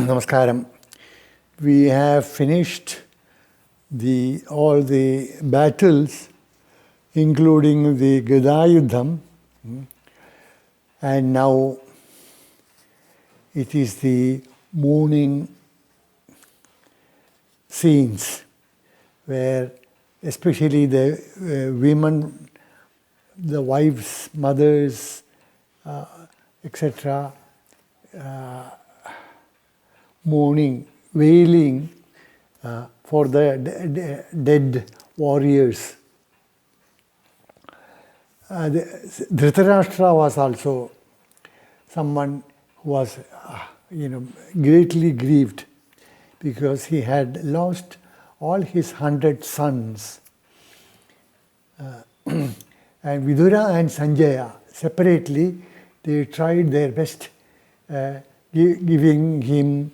Namaskaram. We have finished all the battles, including the Gadayuddham, and now it is the mooning scenes where especially the women, the wives, mothers, etc., mourning, wailing for the dead warriors. Dhritarashtra was also someone who was, greatly grieved because he had lost all his 100 sons. And Vidura and Sanjaya, separately, they tried their best giving him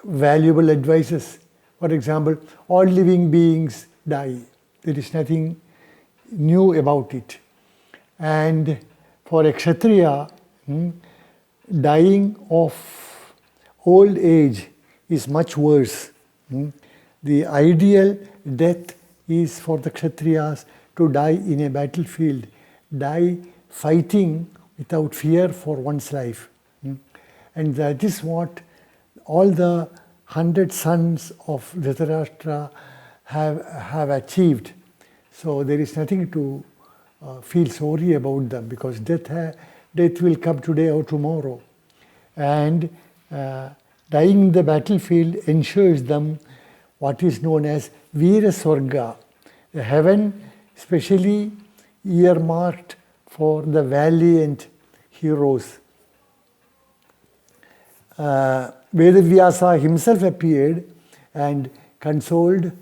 valuable advices. For example, all living beings die. There is nothing new about it. And for a Kshatriya, dying of old age is much worse. The ideal death is for the Kshatriyas to die in a battlefield, die fighting without fear for one's life. And that is what all the 100 sons of Dhritarashtra have achieved. So there is nothing to feel sorry about them, because death will come today or tomorrow. And dying in the battlefield ensures them what is known as Veera Swarga, a heaven specially earmarked for the valiant heroes. Vedavyasa himself appeared and consoled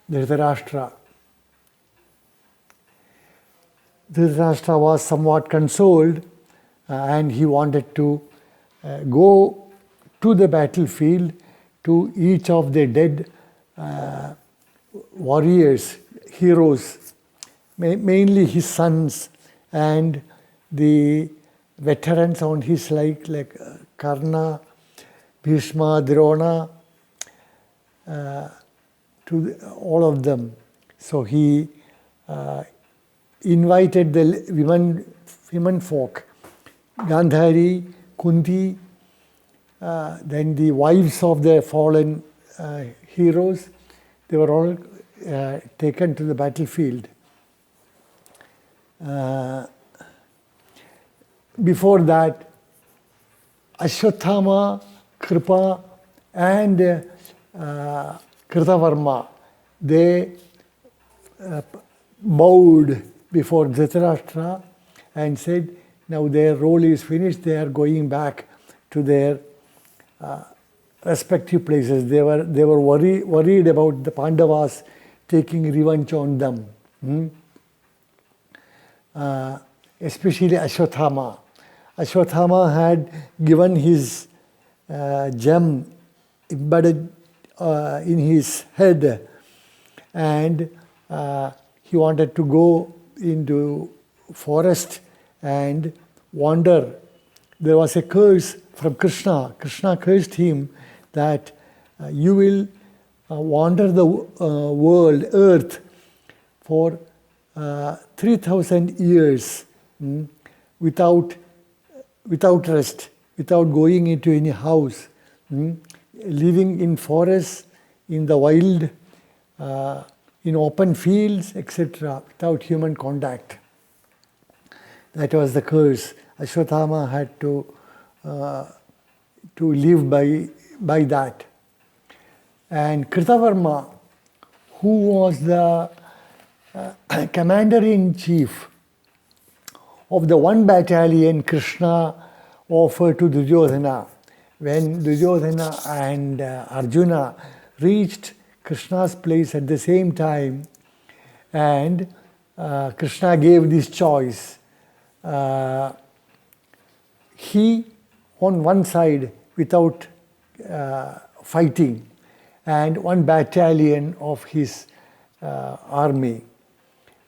Dhritarashtra. Dhritarashtra was somewhat consoled and he wanted to go to the battlefield to each of the dead warriors, heroes, mainly his sons and the veterans on his like Karna, Bhishma, Drona, to all of them. So he invited the women folk, Gandhari, Kunti, then the wives of the fallen heroes. They were all taken to the battlefield. Before that, Ashwathama, Kripa, and Kritavarma, they bowed before Dhritarashtra and said, now their role is finished, they are going back to their respective places. They were worried about the Pandavas taking revenge on them. Especially Ashwathama. Ashwathama had given his gem embedded in his head, and he wanted to go into forest and wander. There was a curse from Krishna. Krishna cursed him that you will wander the world, earth, for 3,000 years without rest, without going into any house, living in forests, in the wild, in open fields, etc., without human contact. That was the curse. Ashwathama had to live by that. And Kritavarma, who was the commander-in-chief of the one battalion Krishna offered to Duryodhana, when Duryodhana and Arjuna reached Krishna's place at the same time, and Krishna gave this choice. He on one side without fighting, and one battalion of his army.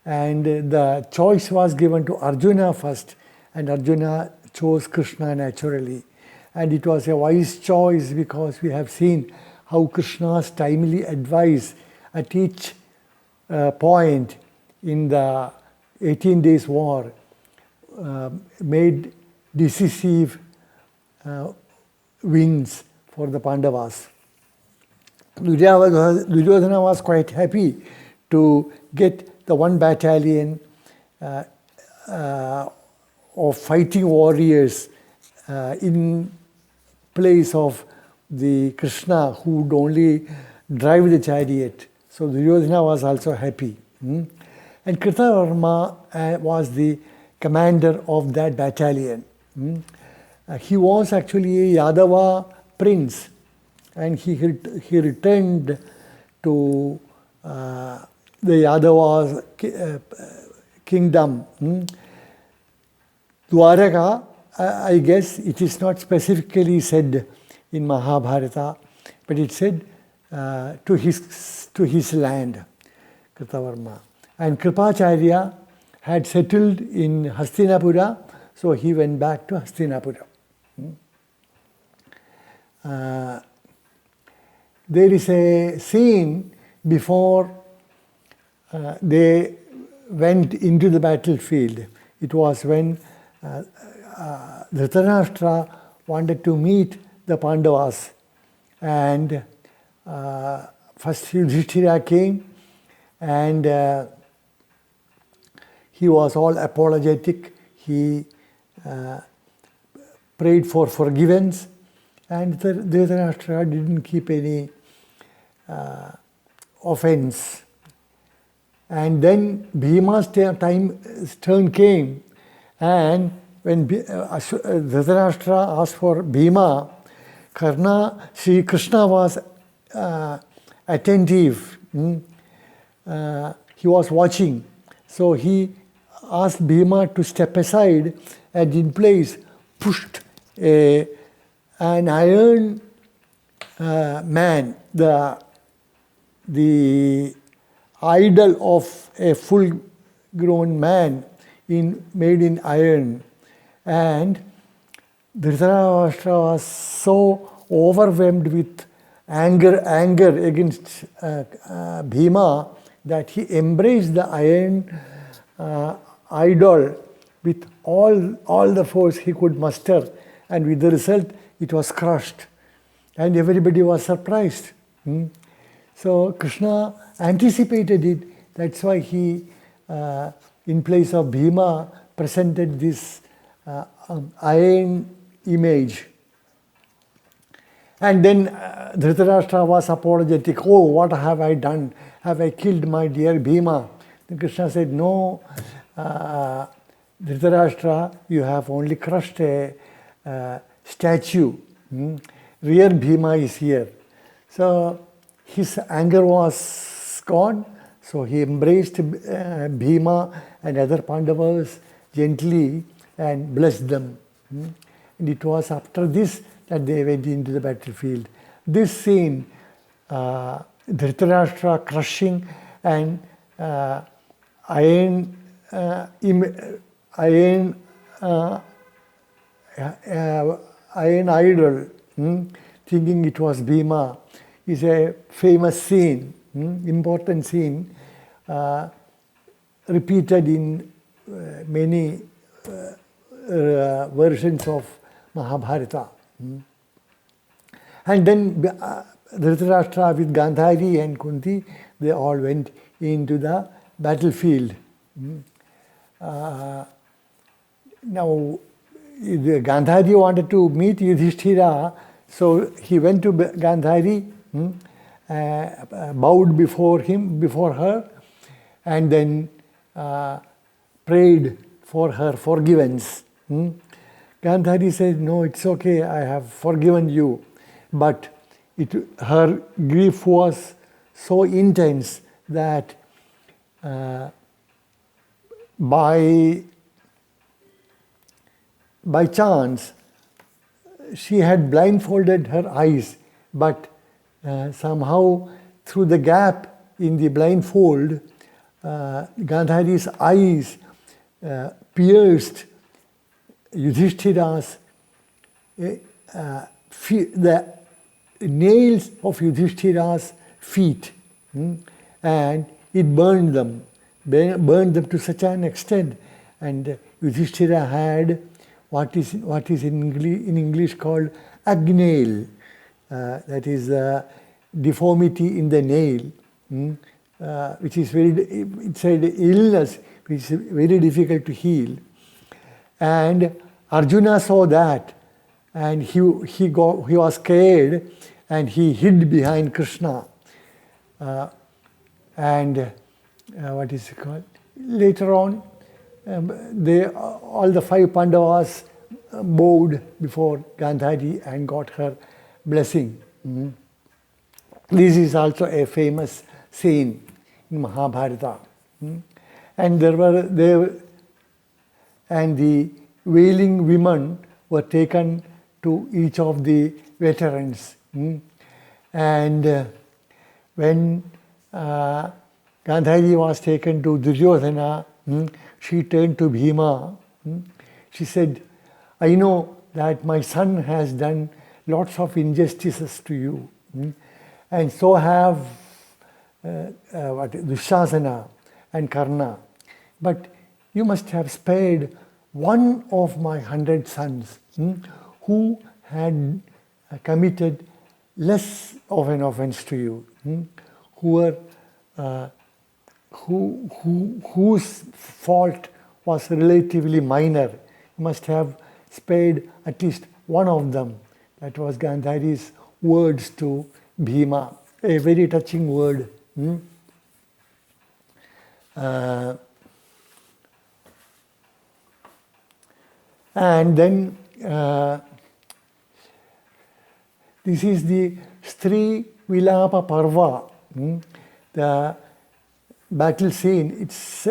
And the choice was given to Arjuna first, and Arjuna chose Krishna naturally. And it was a wise choice because we have seen how Krishna's timely advice at each point in the 18 days war made decisive wins for the Pandavas. Duryodhana was quite happy to get the one battalion of fighting warriors in place of the Krishna who would only drive the chariot. So Duryodhana was also happy. And Kritavarma was the commander of that battalion. He was actually a Yadava prince, and he returned to the Yadava's kingdom. Dwaraka, I guess it is not specifically said in Mahabharata, but it said to his land, Kritavarma. And Kripacharya had settled in Hastinapura, so he went back to Hastinapura. There is a scene before they went into the battlefield. It was when Dhritarashtra wanted to meet the Pandavas, and first Yudhishthira came, and he was all apologetic. He prayed for forgiveness, and Dhritarashtra didn't keep any offense. And then Bhima's turn came, and when Dhritarashtra asked for Bhima, Sri Krishna was attentive. He was watching. So he asked Bhima to step aside, and in place pushed an iron man, the idol of a full-grown man made in iron. And Dhritarashtra was so overwhelmed with anger against Bhima that he embraced the iron idol with all the force he could muster, and with the result it was crushed, and everybody was surprised. So Krishna anticipated it. That's why he, in place of Bhima, presented this iron image. And then Dhritarashtra was apologetic. Oh, what have I done? Have I killed my dear Bhima? Then Krishna said, no, Dhritarashtra, you have only crushed a statue. Real Bhima is here. So his anger was gone. So he embraced Bhima and other Pandavas gently and blessed them. And it was after this that they went into the battlefield. This scene, Dhritarashtra crushing an iron idol, thinking it was Bhima, is a famous scene, important scene, repeated in many versions of Mahabharata. And then Dhritarashtra with Gandhari and Kunti, they all went into the battlefield. Now, Gandhari wanted to meet Yudhishthira, so he went to Gandhari, bowed before her, and then prayed for her forgiveness. Gandhari said, no, it's okay, I have forgiven you. But her grief was so intense that by chance, she had blindfolded her eyes, but somehow through the gap in the blindfold, Gandhari's eyes pierced Yudhishthira's the nails of Yudhishthira's feet, and it burned them to such an extent. And Yudhishthira had what is in English called agnail, that is deformity in the nail, which is it's an illness which is very difficult to heal. And Arjuna saw that, and he was scared, and he hid behind Krishna. And what is it called? Later on, all the 5 Pandavas bowed before Gandhari and got her blessing. This is also a famous scene in Mahabharata. And the wailing women were taken to each of the veterans. And when Gandhari was taken to Duryodhana, she turned to Bhima. She said, I know that my son has done lots of injustices to you. And so have Dushasana and Karna. But you must have spared one of my 100 sons who had committed less of an offense to you, whose fault was relatively minor. You must have spared at least one of them. That was Gandhari's words to Bhima, a very touching word. And then this is the Stri Vilapa Parva, the battle scene. It's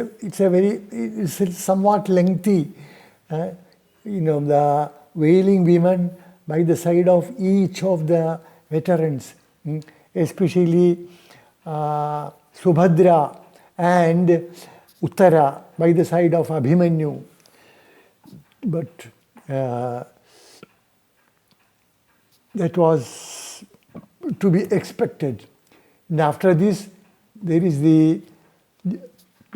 somewhat lengthy. The wailing women by the side of each of the veterans, especially Subhadra and Uttara by the side of Abhimanyu. But that was to be expected. And after this, there is the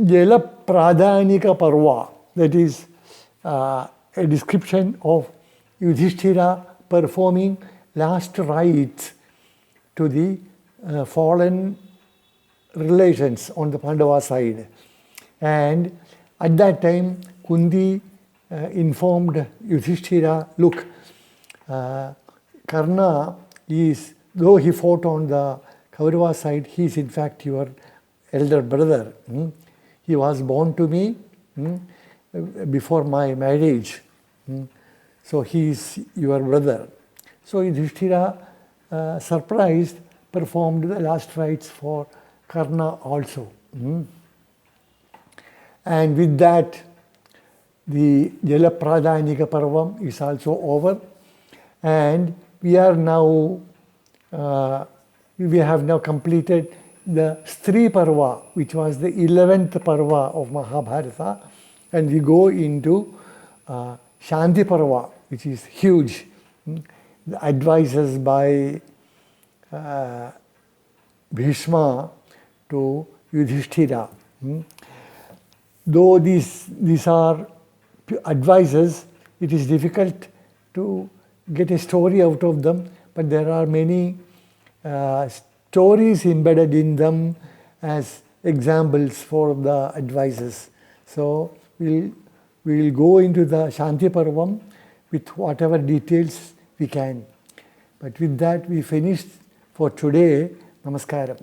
Jala Pradhanika Parva, that is a description of Yudhishthira performing last rites to the fallen relations on the Pandava side. And at that time, Kundi informed Yudhishthira, look, Karna is, though he fought on the Kaurava side, he is in fact your elder brother. He was born to me before my marriage. So he is your brother. So Yudhishthira, surprised, performed the last rites for Karna also. And with that, the Jala Pradhanika Parvam is also over. And we have now completed the Stri Parva, which was the 11th Parva of Mahabharata. And we go into Shanti Parva, which is huge. The advices by Bhishma to Yudhishthira. Though these are advices, it is difficult to get a story out of them, but there are many stories embedded in them as examples for the advices. So we'll go into the Shanti Parvam with whatever details we can. But with that, we finished for today. Namaskaram.